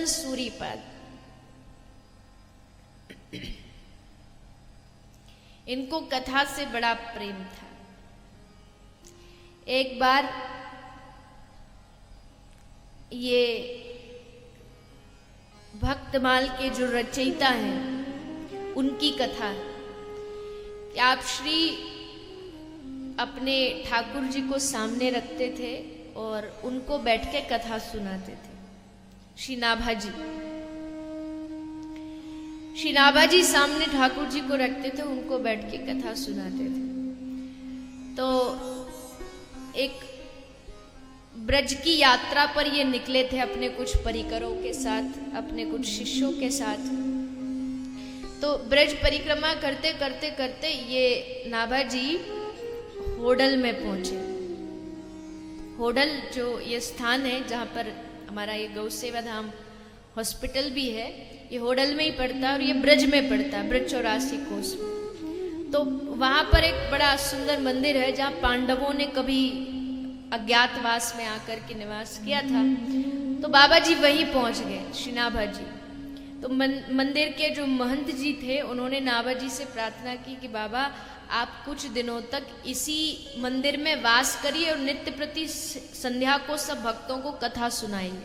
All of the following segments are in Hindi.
सुदर्शन सूरीपाद, इनको कथा से बड़ा प्रेम था। एक बार ये भक्तमाल के जो रचयिता हैं उनकी कथा है कि आप श्री अपने ठाकुर जी को सामने रखते थे और उनको बैठ के कथा सुनाते थे। श्री नाभा जी सामने ठाकुर जी को रखते थे, उनको बैठ के कथा सुनाते थे। तो एक ब्रज की यात्रा पर ये निकले थे अपने कुछ परिकरों के साथ, अपने कुछ शिष्यों के साथ। तो ब्रज परिक्रमा करते करते करते ये नाभा जी होडल में पहुंचे। होडल जो ये स्थान है जहाँ पर हमारा ये गौ सेवा धाम हॉस्पिटल भी है, ये होडल में ही पड़ता है और ये ब्रज में पड़ता है, ब्रज 84 कोस में। तो वहां पर एक बड़ा सुंदर मंदिर है जहाँ पांडवों ने कभी अज्ञातवास में आकर के निवास किया था। तो बाबा जी वहीं पहुंच गए, श्री नाभा जी। तो मंदिर के जो महंत जी थे उन्होंने नाभा जी से प्रार्थना की कि बाबा आप कुछ दिनों तक इसी मंदिर में वास करिए और नित्य प्रति संध्या को सब भक्तों को कथा सुनाइए।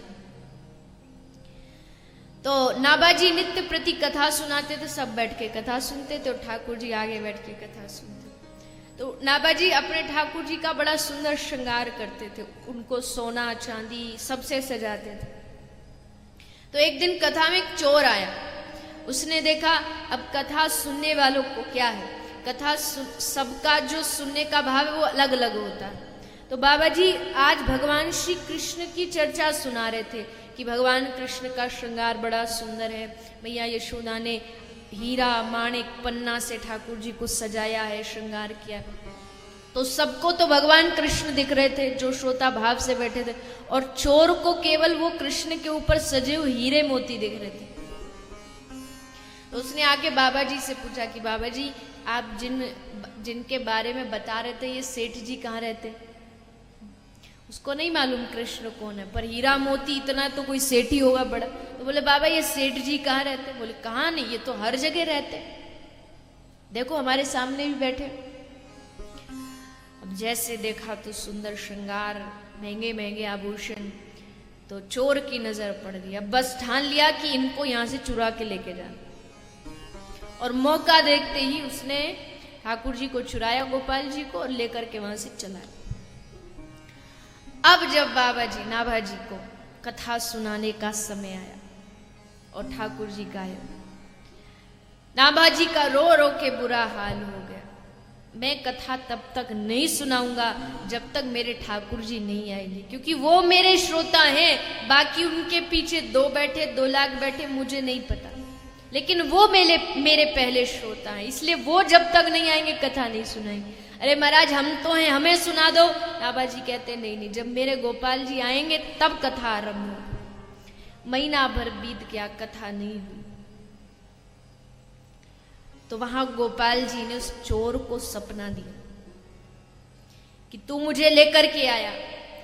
तो नाभा जी नित्य प्रति कथा सुनाते थे, सब बैठ के कथा सुनते थे और ठाकुर जी आगे बैठ के कथा सुनते। तो नाभा जी अपने ठाकुर जी का बड़ा सुंदर श्रृंगार करते थे, उनको सोना चांदी सबसे सजाते थे। तो एक दिन कथा में एक चोर आया, उसने देखा अब कथा सुनने वालों को क्या है, कथा सबका जो सुनने का भाव है वो अलग अलग होता है। तो बाबा जी आज भगवान श्री कृष्ण की चर्चा सुना रहे थे कि भगवान कृष्ण का श्रृंगार बड़ा सुंदर है, मैया यशोदा ने हीरा माणिक पन्ना से ठाकुर जी को सजाया है, श्रृंगार किया। तो सबको तो भगवान कृष्ण दिख रहे थे जो श्रोता भाव से बैठे थे, और चोर को केवल वो कृष्ण के ऊपर सजे हुए हीरे मोती दिख रहे थे। तो उसने आके बाबा जी से पूछा कि बाबा जी आप जिनके बारे में बता रहे थे ये सेठ जी कहाँ रहते? उसको नहीं मालूम कृष्ण कौन है, पर हीरा मोती इतना तो कोई सेठ ही होगा बड़ा। तो बोले बाबा ये सेठ जी कहाँ रहते? बोले कहाँ नहीं, ये तो हर जगह रहते, देखो हमारे सामने भी बैठे। अब जैसे देखा तो सुंदर श्रृंगार, महंगे महंगे आभूषण, तो चोर की नजर पड़ गई। अब बस ठान लिया कि इनको यहां से चुरा के लेके जाना, और मौका देखते ही उसने ठाकुर जी को चुराया, गोपाल जी को, और लेकर के वहां से चला। अब जब बाबा जी नाभा जी को कथा सुनाने का समय आया और ठाकुर जी गायब, नाभा जी का रो रो के बुरा हाल हो गया। मैं कथा तब तक नहीं सुनाऊंगा जब तक मेरे ठाकुर जी नहीं आएंगे, क्योंकि वो मेरे श्रोता हैं, बाकी उनके पीछे 2 बैठे 2 लाख बैठे मुझे नहीं पता, लेकिन वो मेरे पहले श्रोता हैं, इसलिए वो जब तक नहीं आएंगे कथा नहीं सुनाएंगे। अरे महाराज हम तो हैं, हमें सुना दो। नाभा जी कहते नहीं नहीं, जब मेरे गोपाल जी आएंगे तब कथा आरंभ हो। महीना भर बीत गया, कथा नहीं हुई। तो वहां गोपाल जी ने उस चोर को सपना दिया कि तू मुझे लेकर के आया,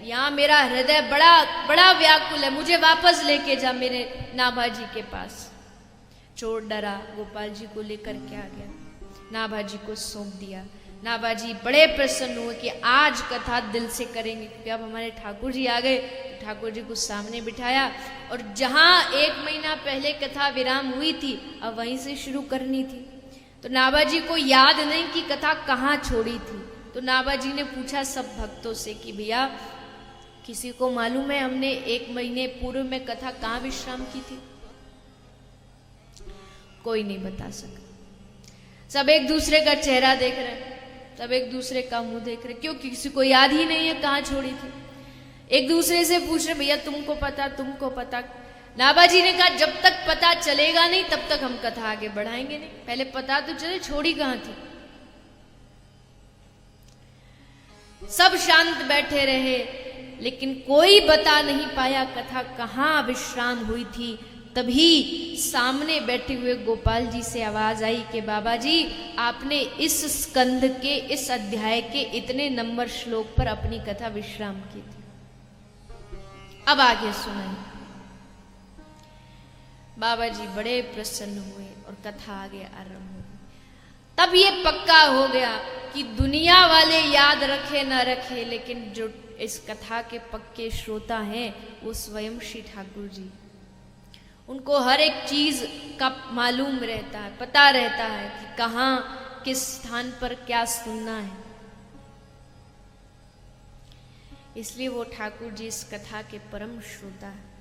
यहाँ मेरा हृदय बड़ा बड़ा व्याकुल है, मुझे वापस लेके जा मेरे नाभा जी के पास। चोर डरा, गोपाल जी को लेकर के आ गया, नाभा जी को सौंप दिया। नाभा जी बड़े प्रसन्न हुए कि आज कथा दिल से करेंगे, क्योंकि अब हमारे ठाकुर जी आ गए। तो ठाकुर जी को सामने बिठाया, और जहां 1 महीना पहले कथा विराम हुई थी अब वहीं से शुरू करनी थी। तो नाभा जी को याद नहीं कि कथा कहाँ छोड़ी थी। तो नाभा जी ने पूछा सब भक्तों से कि भैया किसी को मालूम है हमने 1 महीने पूर्व में कथा कहाँ विश्राम की थी? कोई नहीं बता सका। सब एक दूसरे का चेहरा देख रहे हैं, सब एक दूसरे का मुंह देख रहे, क्यों? किसी को याद ही नहीं है कहाँ छोड़ी थी। एक दूसरे से पूछ रहे भैया तुमको पता, तुमको पता। नाभा जी ने कहा जब तक पता चलेगा नहीं तब तक हम कथा आगे बढ़ाएंगे नहीं, पहले पता तो चले छोड़ी कहाँ थी। सब शांत बैठे रहे, लेकिन कोई बता नहीं पाया कथा कहाँ विश्राम हुई थी। तभी सामने बैठे हुए गोपाल जी से आवाज आई कि बाबा जी आपने इस स्कंद के इस अध्याय के इतने नंबर श्लोक पर अपनी कथा विश्राम की थी, अब आगे सुनाइए। बाबा जी बड़े प्रसन्न हुए और कथा आगे आरंभ हो गई। तब ये पक्का हो गया कि दुनिया वाले याद रखे न रखे, लेकिन जो इस कथा के पक्के श्रोता हैं वो स्वयं श्री ठाकुर जी। उनको हर एक चीज का मालूम रहता है, पता रहता है कि कहाँ किस स्थान पर क्या सुनना है। इसलिए वो ठाकुर जी इस कथा के परम श्रोता है।